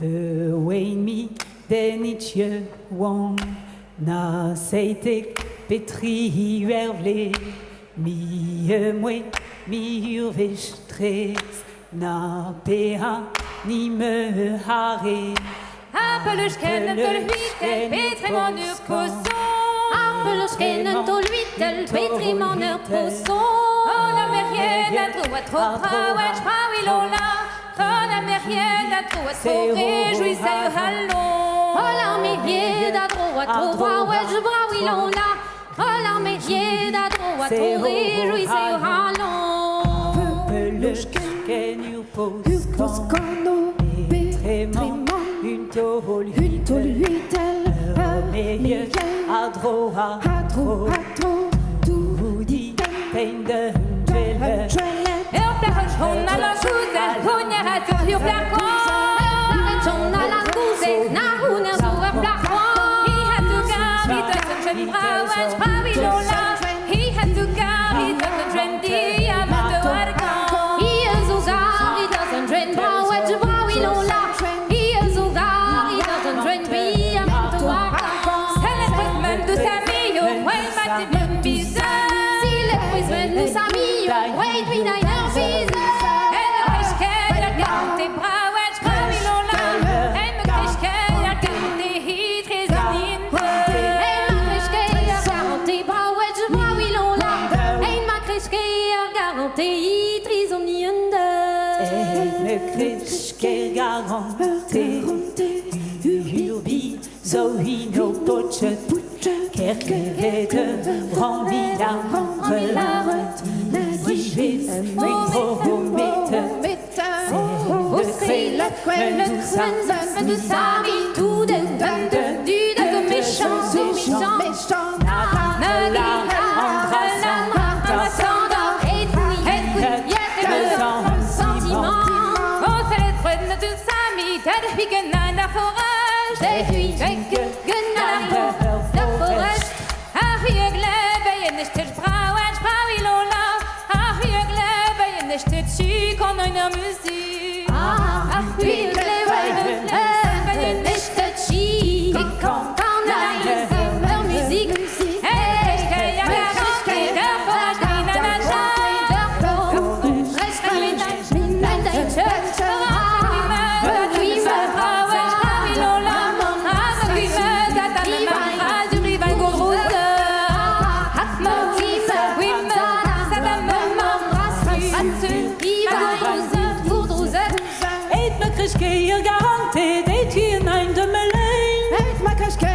Bewein den itje wong na seitek petri wervle mi urvech tres na pea ni me hare Appelers kennen tol huitel, Petriman ur poson. Appelers kennen tol huitel, Petriman ur poson. On a mer rien à trop wesh, prawilola. On a mer rien à trop réjouissez hallon. On a mer rien à trop wesh, prawilola. On a mer rien à trop réjouissez hallon. Appelers ken ur poskano Petriman une tol huitel meilleur à dro tout dit peine de duel Ur plachon hon a la chouze, hon er a sur ur plachon. Hon a la chouze, na hon er sur ur plachon. He has to carry the trend prawesh prawilola. He has to carry the trendy amant de argan. He has to carry the trend prawesh prawilola. He has to carry the trendy amant de argan. C'est le prisme de sa mille, ouais ma petite bizarre. C'est le prisme de sa mille, ouais puis n'a Urbi, Zohino, Poche, Kerkevete, Brambila, Relativ, c'est le quelle de Sami, tout de méchant, Genana forage, des huit genana forage. Hier glebe je nicht brauen, brawilola. Hier glebe je nicht chic on eine Musik. Hier glebe je nicht chic on eine Musik. Eet me kriske hier garantie, deed hier nein de melein. Eet me kriske